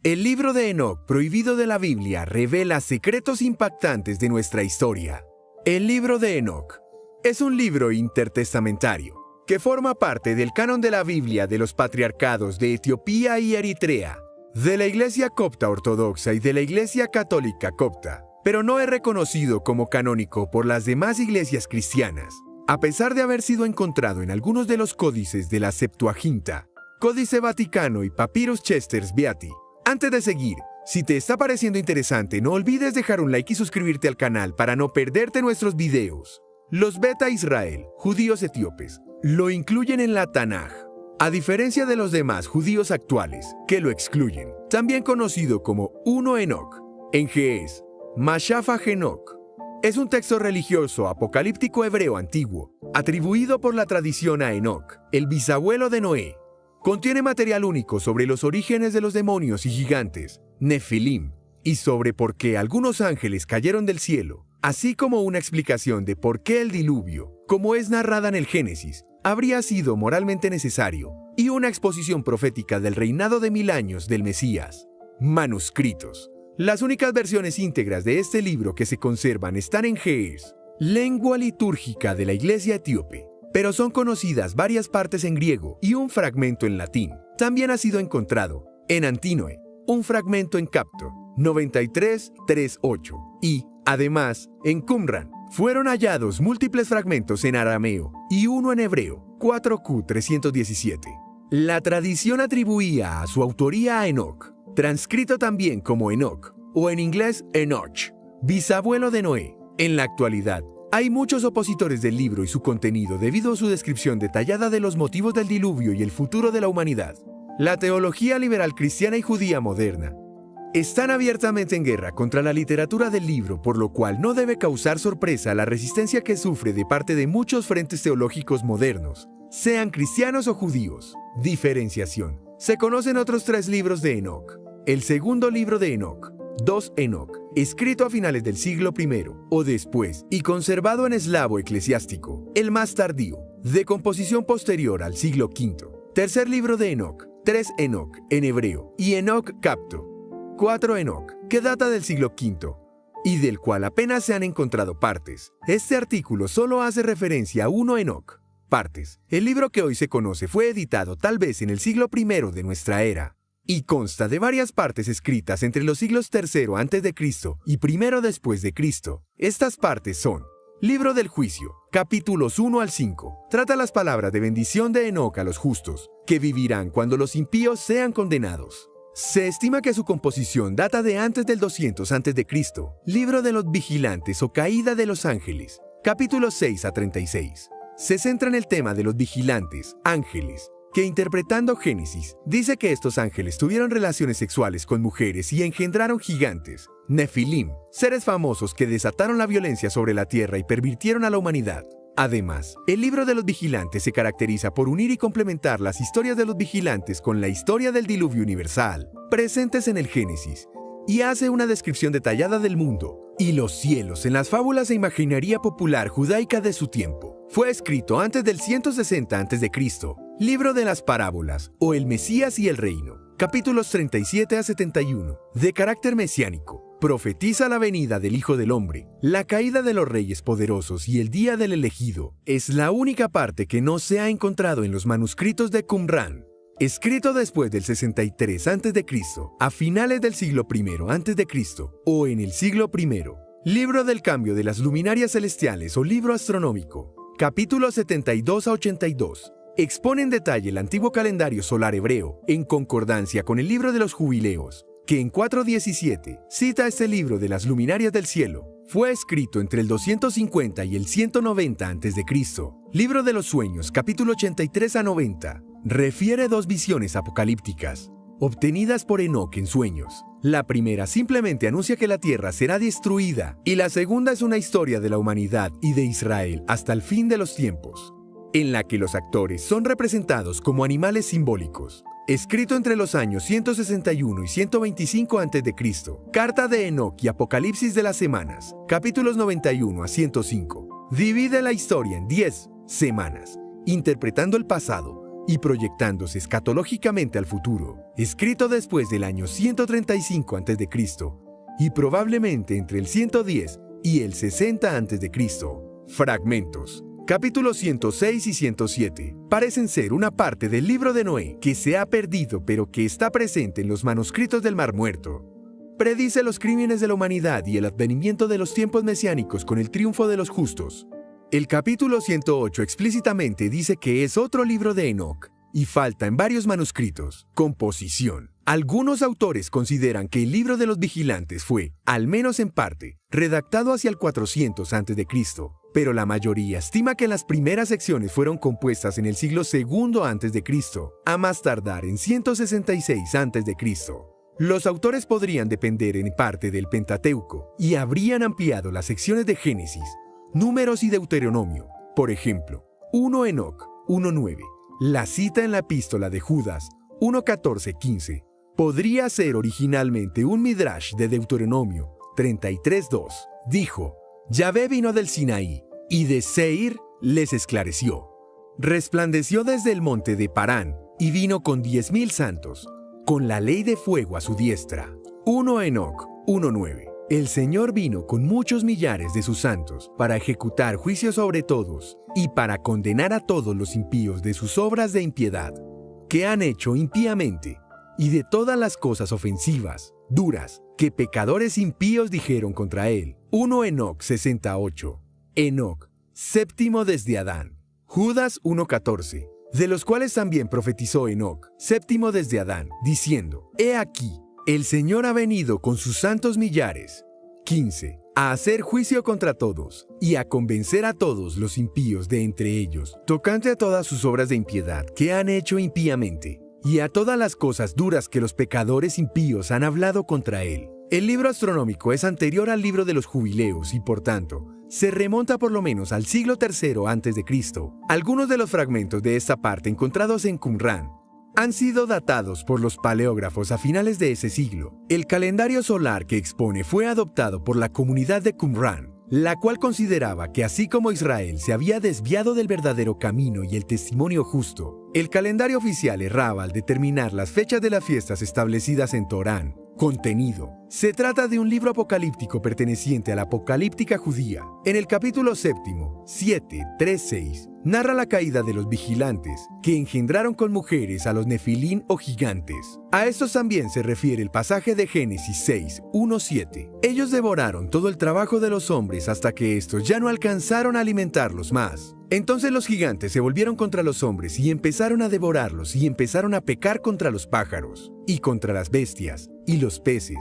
El libro de Enoc, prohibido de la Biblia, revela secretos impactantes de nuestra historia. El libro de Enoc es un libro intertestamentario que forma parte del canon de la Biblia de los patriarcados de Etiopía y Eritrea, de la Iglesia Copta Ortodoxa y de la Iglesia Católica Copta, pero no es reconocido como canónico por las demás iglesias cristianas, a pesar de haber sido encontrado en algunos de los códices de la Septuaginta, Códice Vaticano y Papyrus Chesters Beati. Antes de seguir, si te está pareciendo interesante, no olvides dejar un like y suscribirte al canal para no perderte nuestros videos. Los Beta Israel, judíos etíopes, lo incluyen en la Tanaj, a diferencia de los demás judíos actuales, que lo excluyen, también conocido como 1 Enoc, en Ge'ez, Mashafa Enoc. Es un texto religioso apocalíptico hebreo antiguo, atribuido por la tradición a Enoc, el bisabuelo de Noé. Contiene material único sobre los orígenes de los demonios y gigantes, Nefilim, y sobre por qué algunos ángeles cayeron del cielo, así como una explicación de por qué el diluvio, como es narrada en el Génesis, habría sido moralmente necesario, y una exposición profética del reinado de 1000 años del Mesías. Manuscritos. Las únicas versiones íntegras de este libro que se conservan están en Ge'ez, lengua litúrgica de la iglesia etíope, pero son conocidas varias partes en griego y un fragmento en latín. También ha sido encontrado en Antinoe, un fragmento en Capto 93.3.8 y, además, en Qumran. Fueron hallados múltiples fragmentos en arameo y uno en hebreo, 4Q317. La tradición atribuía a su autoría a Enoc, transcrito también como Enoc, o en inglés Enoch, bisabuelo de Noé. En la actualidad, hay muchos opositores del libro y su contenido debido a su descripción detallada de los motivos del diluvio y el futuro de la humanidad. La teología liberal cristiana y judía moderna están abiertamente en guerra contra la literatura del libro, por lo cual no debe causar sorpresa la resistencia que sufre de parte de muchos frentes teológicos modernos, sean cristianos o judíos. Diferenciación. Se conocen otros 3 libros de Enoc. El segundo libro de Enoc, 2 Enoc, escrito a finales del siglo I o después y conservado en eslavo eclesiástico, el más tardío, de composición posterior al siglo V. Tercer libro de Enoc, 3 Enoc en hebreo y Enoc Capto, 4 Enoc, que data del siglo V y del cual apenas se han encontrado partes. Este artículo solo hace referencia a 1 Enoc. Partes. El libro que hoy se conoce fue editado tal vez en el siglo I de nuestra era y consta de varias partes escritas entre los siglos III a.C. y I después de Cristo. Estas partes son: Libro del Juicio, capítulos 1 al 5, trata las palabras de bendición de Enoc a los justos, que vivirán cuando los impíos sean condenados. Se estima que su composición data de antes del 200 a.C. Libro de los Vigilantes o Caída de los Ángeles, capítulos 6 a 36. Se centra en el tema de los vigilantes, ángeles, que interpretando Génesis, dice que estos ángeles tuvieron relaciones sexuales con mujeres y engendraron gigantes, Nefilim, seres famosos que desataron la violencia sobre la tierra y pervirtieron a la humanidad. Además, el libro de los vigilantes se caracteriza por unir y complementar las historias de los vigilantes con la historia del diluvio universal, presentes en el Génesis, y hace una descripción detallada del mundo y los cielos en las fábulas e imaginería popular judaica de su tiempo. Fue escrito antes del 160 a.C., Libro de las Parábolas, o El Mesías y el Reino, capítulos 37 a 71, de carácter mesiánico. Profetiza la venida del Hijo del Hombre, la caída de los reyes poderosos y el día del elegido. Es la única parte que no se ha encontrado en los manuscritos de Qumran. Escrito después del 63 a.C., a finales del siglo I a.C., o en el siglo I. Libro del Cambio de las Luminarias Celestiales o Libro Astronómico, capítulos 72 a 82. Expone en detalle el antiguo calendario solar hebreo, en concordancia con el Libro de los Jubileos, que en 4.17 cita este libro de las luminarias del cielo. Fue escrito entre el 250 y el 190 a.C. Libro de los Sueños, capítulo 83 a 90. Refiere 2 visiones apocalípticas, obtenidas por Enoc en sueños. La primera simplemente anuncia que la tierra será destruida, y la segunda es una historia de la humanidad y de Israel hasta el fin de los tiempos, en la que los actores son representados como animales simbólicos. Escrito entre los años 161 y 125 a.C., Carta de Enoc y Apocalipsis de las Semanas, capítulos 91 a 105. Divide la historia en 10 semanas, interpretando el pasado, y proyectándose escatológicamente al futuro, escrito después del año 135 a.C. y probablemente entre el 110 y el 60 a.C. Fragmentos. Capítulos 106 y 107 parecen ser una parte del libro de Noé que se ha perdido pero que está presente en los manuscritos del Mar Muerto. Predice los crímenes de la humanidad y el advenimiento de los tiempos mesiánicos con el triunfo de los justos. El capítulo 108 explícitamente dice que es otro libro de Enoc y falta en varios manuscritos. Composición. Algunos autores consideran que el libro de los vigilantes fue, al menos en parte, redactado hacia el 400 a.C., pero la mayoría estima que las primeras secciones fueron compuestas en el siglo II a.C., a más tardar en 166 a.C. Los autores podrían depender en parte del Pentateuco y habrían ampliado las secciones de Génesis, Números y Deuteronomio. Por ejemplo, 1 Enoc 1:9, la cita en la epístola de Judas 1:14-15, podría ser originalmente un midrash de Deuteronomio 33:2. Dijo: Yahvé vino del Sinaí, y de Seir les esclareció. Resplandeció desde el monte de Parán, y vino con 10,000 santos, con la ley de fuego a su diestra. 1 Enoc 1:9. El Señor vino con muchos millares de sus santos para ejecutar juicio sobre todos y para condenar a todos los impíos de sus obras de impiedad, que han hecho impíamente, y de todas las cosas ofensivas, duras, que pecadores impíos dijeron contra él. 1 Enoc 68. Enoc, séptimo desde Adán. Judas 1:14, de los cuales también profetizó Enoc, séptimo desde Adán, diciendo: He aquí, el Señor ha venido con sus santos millares. 15. A hacer juicio contra todos, y a convencer a todos los impíos de entre ellos, tocante a todas sus obras de impiedad que han hecho impíamente, y a todas las cosas duras que los pecadores impíos han hablado contra él. El libro astronómico es anterior al libro de los jubileos y, por tanto, se remonta por lo menos al siglo III a.C. Algunos de los fragmentos de esta parte encontrados en Qumrán han sido datados por los paleógrafos a finales de ese siglo. El calendario solar que expone fue adoptado por la comunidad de Qumrán, la cual consideraba que así como Israel se había desviado del verdadero camino y el testimonio justo, el calendario oficial erraba al determinar las fechas de las fiestas establecidas en Torán. Contenido. Se trata de un libro apocalíptico perteneciente a la apocalíptica judía. En el capítulo 7:3-6, narra la caída de los vigilantes, que engendraron con mujeres a los nefilín o gigantes. A estos también se refiere el pasaje de Génesis 6:1-7. Ellos devoraron todo el trabajo de los hombres hasta que estos ya no alcanzaron a alimentarlos más. Entonces los gigantes se volvieron contra los hombres y empezaron a devorarlos y empezaron a pecar contra los pájaros y contra las bestias y los peces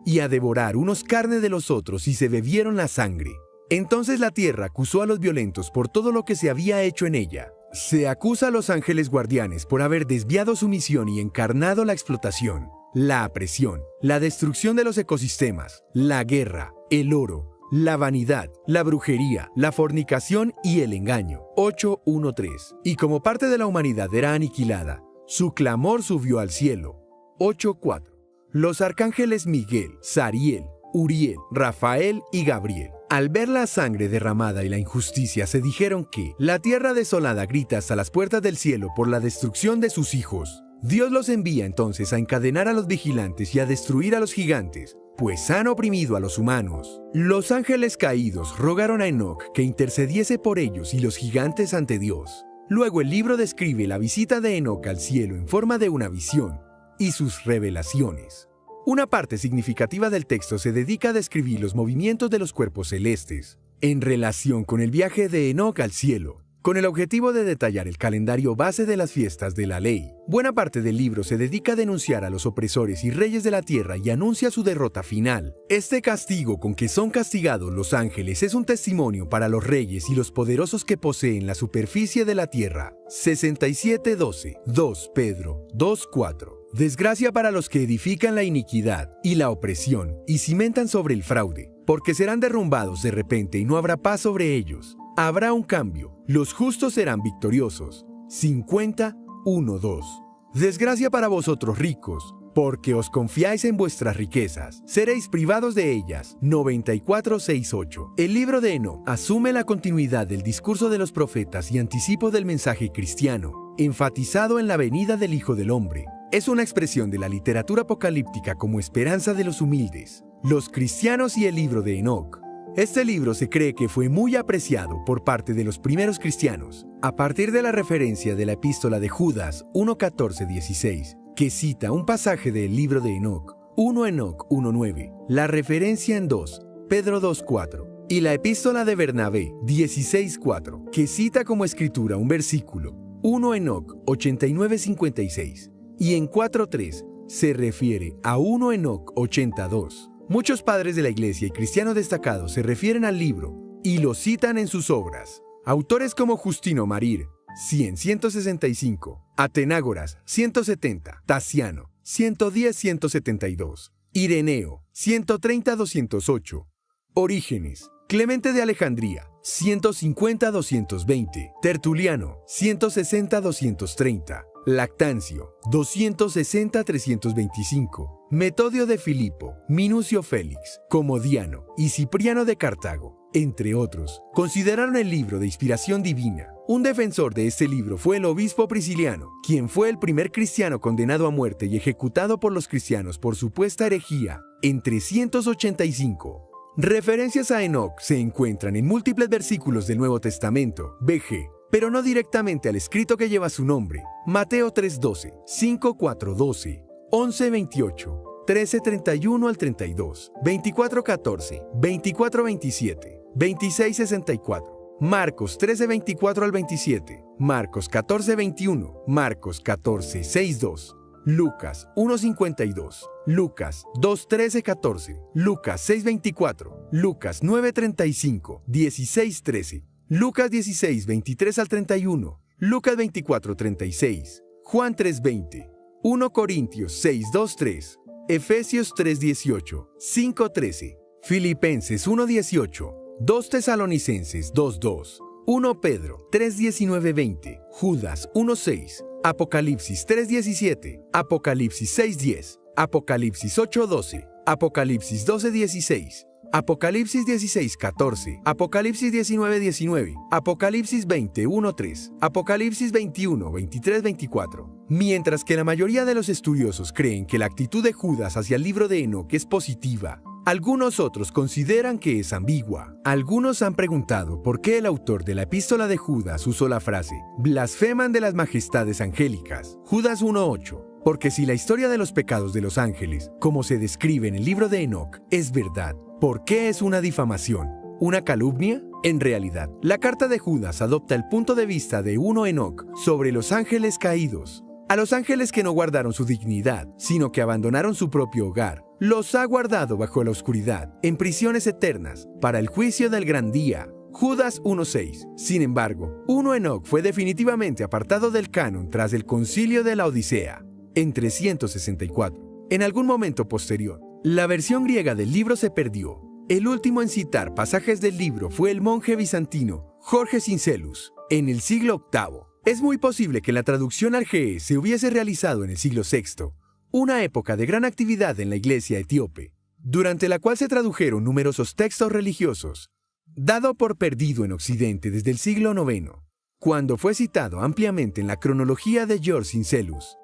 y a devorar unos carne de los otros y se bebieron la sangre. Entonces la tierra acusó a los violentos por todo lo que se había hecho en ella. Se acusa a los ángeles guardianes por haber desviado su misión y encarnado la explotación, la opresión, la destrucción de los ecosistemas, la guerra, el oro, la vanidad, la brujería, la fornicación y el engaño. 8:1-3. Y como parte de la humanidad era aniquilada, su clamor subió al cielo. 8:4. Los arcángeles Miguel, Sariel, Uriel, Rafael y Gabriel, al ver la sangre derramada y la injusticia, se dijeron que la tierra desolada grita hasta las puertas del cielo por la destrucción de sus hijos. Dios los envía entonces a encadenar a los vigilantes y a destruir a los gigantes, pues han oprimido a los humanos. Los ángeles caídos rogaron a Enoc que intercediese por ellos y los gigantes ante Dios. Luego el libro describe la visita de Enoc al cielo en forma de una visión y sus revelaciones. Una parte significativa del texto se dedica a describir los movimientos de los cuerpos celestes en relación con el viaje de Enoc al cielo, con el objetivo de detallar el calendario base de las fiestas de la ley. Buena parte del libro se dedica a denunciar a los opresores y reyes de la tierra y anuncia su derrota final. Este castigo con que son castigados los ángeles es un testimonio para los reyes y los poderosos que poseen la superficie de la tierra. 67:12, 2 Pedro 2:4. Desgracia para los que edifican la iniquidad y la opresión y cimentan sobre el fraude, porque serán derrumbados de repente y no habrá paz sobre ellos. Habrá un cambio, los justos serán victoriosos. 50:1-2. Desgracia para vosotros ricos, porque os confiáis en vuestras riquezas, seréis privados de ellas. 94:6-8. El libro de Enoc asume la continuidad del discurso de los profetas y anticipo del mensaje cristiano. enfatizado en la venida del Hijo del Hombre. Es una expresión de la literatura apocalíptica como esperanza de los humildes, los cristianos y el libro de Enoc. Este libro se cree que fue muy apreciado por parte de los primeros cristianos, a partir de la referencia de la epístola de Judas 1:14-16, que cita un pasaje del libro de Enoc, 1 Enoc 1:9, la referencia en 2 Pedro 2:4, y la epístola de Bernabé 16:4, que cita como escritura un versículo, 1 Enoc 89:56, y en 4:3 se refiere a 1 Enoc 82. Muchos padres de la iglesia y cristianos destacados se refieren al libro y lo citan en sus obras. Autores como Justino Marir, 165, Atenágoras, 170, Tasiano, 110-172, Ireneo, 130-208, Orígenes, Clemente de Alejandría, 150-220, Tertuliano, 160-230, Lactancio, 260-325, Metodio de Filipo, Minucio Félix, Comodiano y Cipriano de Cartago, entre otros, consideraron el libro de inspiración divina. Un defensor de este libro fue el obispo Prisciliano, quien fue el primer cristiano condenado a muerte y ejecutado por los cristianos por supuesta herejía en 385. Referencias a Enoc se encuentran en múltiples versículos del Nuevo Testamento, vg, pero no directamente al escrito que lleva su nombre. Mateo 3:12, 5:4-12, 11:28, 13:31-32, 24:14, 24:27, 26:64. Marcos 13:24-27, Marcos 14:21, Marcos 14:6-2, Lucas 1:52, Lucas 2:13-14, Lucas 6:24, Lucas 9:35, 16:13, Lucas 16:23-31, Lucas 24:36, Juan 3:20, 1 Corintios 6:2-3, Efesios 3:18, 5:13, Filipenses 1:18, 2 Tesalonicenses 2:2, 1 Pedro 3:19-20, Judas 1:6, Apocalipsis 3:17, Apocalipsis 6:10, Apocalipsis 8:12, Apocalipsis 12:16, Apocalipsis 16:14, Apocalipsis 19:19, Apocalipsis 20:1-3, Apocalipsis 21:23-24. Mientras que la mayoría de los estudiosos creen que la actitud de Judas hacia el libro de Enoc es positiva, algunos otros consideran que es ambigua. Algunos han preguntado por qué el autor de la epístola de Judas usó la frase «blasfeman de las majestades angélicas», Judas 1:8. Porque si la historia de los pecados de los ángeles, como se describe en el libro de Enoc, es verdad, ¿por qué es una difamación? ¿Una calumnia? En realidad, la carta de Judas adopta el punto de vista de 1 Enoc sobre los ángeles caídos. A los ángeles que no guardaron su dignidad, sino que abandonaron su propio hogar, los ha guardado bajo la oscuridad, en prisiones eternas, para el juicio del gran día. Judas 1:6. Sin embargo, 1 Enoc fue definitivamente apartado del canon tras el concilio de la Odisea, en 364. En algún momento posterior, la versión griega del libro se perdió. El último en citar pasajes del libro fue el monje bizantino Jorge Cincelus, en el siglo VIII. Es muy posible que la traducción al ge'ez se hubiese realizado en el siglo VI, una época de gran actividad en la iglesia etíope, durante la cual se tradujeron numerosos textos religiosos, dado por perdido en Occidente desde el siglo IX, cuando fue citado ampliamente en la cronología de George Cincelus.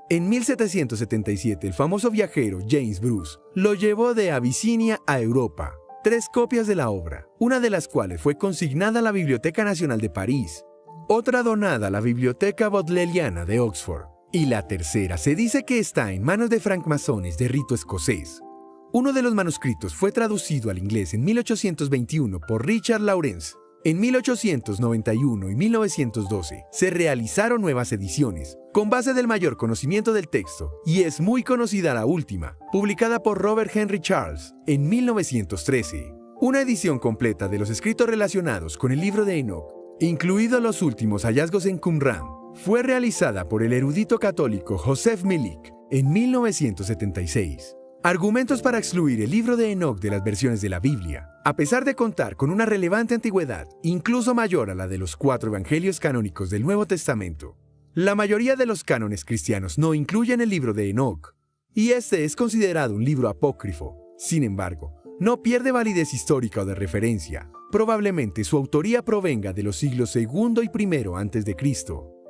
En 1777, el famoso viajero James Bruce lo llevó de Abisinia a Europa, 3 copias de la obra, una de las cuales fue consignada a la Biblioteca Nacional de París, otra donada a la Biblioteca Bodleiana de Oxford, y la tercera se dice que está en manos de francmasones de rito escocés. Uno de los manuscritos fue traducido al inglés en 1821 por Richard Lawrence. En 1891 y 1912 se realizaron nuevas ediciones, con base del mayor conocimiento del texto, y es muy conocida la última, publicada por Robert Henry Charles en 1913. Una edición completa de los escritos relacionados con el libro de Enoc, incluidos los últimos hallazgos en Qumran, fue realizada por el erudito católico Joseph Milik en 1976. Argumentos para excluir el libro de Enoc de las versiones de la Biblia. A pesar de contar con una relevante antigüedad, incluso mayor a la de los 4 evangelios canónicos del Nuevo Testamento, la mayoría de los cánones cristianos no incluyen el libro de Enoc, y este es considerado un libro apócrifo. Sin embargo, no pierde validez histórica o de referencia. Probablemente su autoría provenga de los siglos II y I a.C.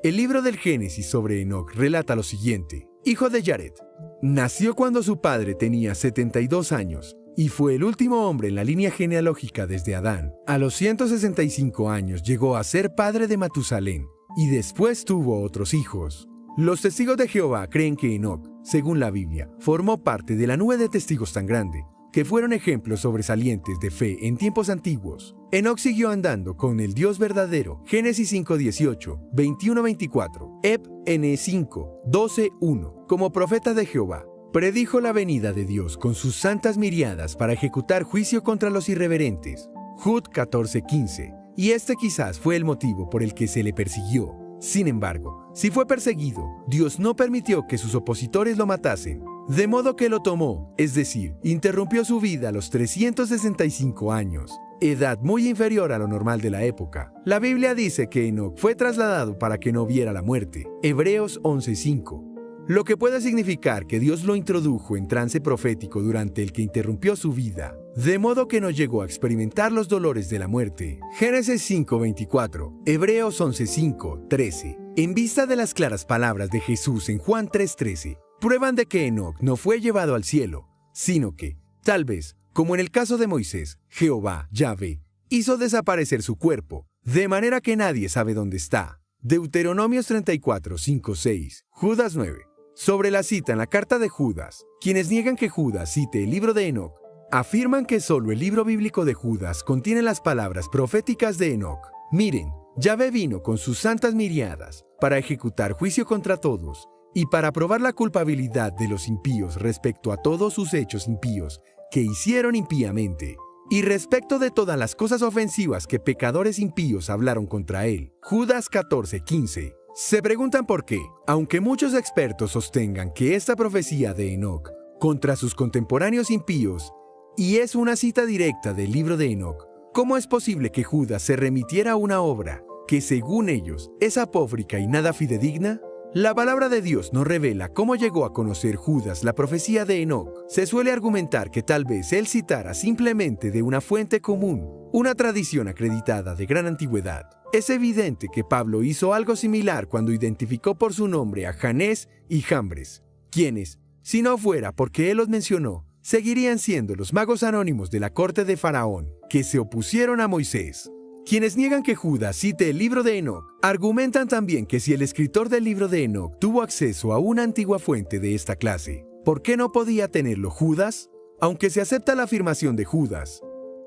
El libro del Génesis sobre Enoc relata lo siguiente. Hijo de Jared. Nació cuando su padre tenía 72 años y fue el último hombre en la línea genealógica desde Adán. A los 165 años llegó a ser padre de Matusalén y después tuvo otros hijos. Los testigos de Jehová creen que Enoc, según la Biblia, formó parte de la nube de testigos tan grande, que fueron ejemplos sobresalientes de fe en tiempos antiguos. Enoc siguió andando con el Dios verdadero, Génesis 5:18, 21:24, N5, 12:1, como profeta de Jehová. Predijo la venida de Dios con sus santas miriadas para ejecutar juicio contra los irreverentes, Jud 14:15, y este quizás fue el motivo por el que se le persiguió. Sin embargo, si fue perseguido, Dios no permitió que sus opositores lo matasen, de modo que lo tomó, es decir, interrumpió su vida a los 365 años, edad muy inferior a lo normal de la época. La Biblia dice que Enoc fue trasladado para que no viera la muerte, Hebreos 11:5, lo que puede significar que Dios lo introdujo en trance profético durante el que interrumpió su vida, de modo que no llegó a experimentar los dolores de la muerte. Génesis 5:24, Hebreos 11:5, 13. En vista de las claras palabras de Jesús en Juan 3:13, prueban de que Enoc no fue llevado al cielo, sino que, tal vez, como en el caso de Moisés, Jehová, Yahvé, hizo desaparecer su cuerpo, de manera que nadie sabe dónde está. Deuteronomios 34:5-6, Judas 9. Sobre la cita en la carta de Judas, quienes niegan que Judas cite el libro de Enoc, afirman que solo el libro bíblico de Judas contiene las palabras proféticas de Enoc. Miren, Yahvé vino con sus santas miriadas para ejecutar juicio contra todos y para probar la culpabilidad de los impíos respecto a todos sus hechos impíos que hicieron impíamente, y respecto de todas las cosas ofensivas que pecadores impíos hablaron contra él. Judas 14:15. Se preguntan por qué, aunque muchos expertos sostengan que esta profecía de Enoc contra sus contemporáneos impíos y es una cita directa del libro de Enoc, ¿cómo es posible que Judas se remitiera a una obra que, según ellos, es apócrifa y nada fidedigna? La palabra de Dios nos revela cómo llegó a conocer Judas la profecía de Enoc. Se suele argumentar que tal vez él citara simplemente de una fuente común, una tradición acreditada de gran antigüedad. Es evidente que Pablo hizo algo similar cuando identificó por su nombre a Janés y Jambres, quienes, si no fuera porque él los mencionó, seguirían siendo los magos anónimos de la corte de Faraón, que se opusieron a Moisés. Quienes niegan que Judas cite el libro de Enoc, argumentan también que si el escritor del libro de Enoc tuvo acceso a una antigua fuente de esta clase, ¿por qué no podía tenerlo Judas? Aunque se acepta la afirmación de Judas,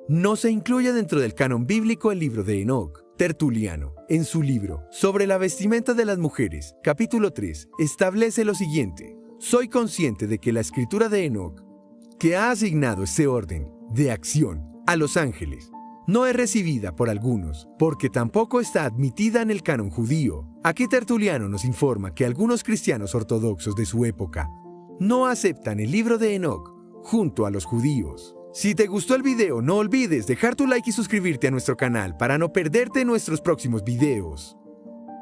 no se incluye dentro del canon bíblico el libro de Enoc. Tertuliano, en su libro Sobre la vestimenta de las mujeres, capítulo 3, establece lo siguiente: soy consciente de que la escritura de Enoc, que ha asignado este orden de acción a los ángeles, no es recibida por algunos, porque tampoco está admitida en el canon judío. Aquí Tertuliano nos informa que algunos cristianos ortodoxos de su época no aceptan el libro de Enoc junto a los judíos. Si te gustó el video, no olvides dejar tu like y suscribirte a nuestro canal para no perderte nuestros próximos videos.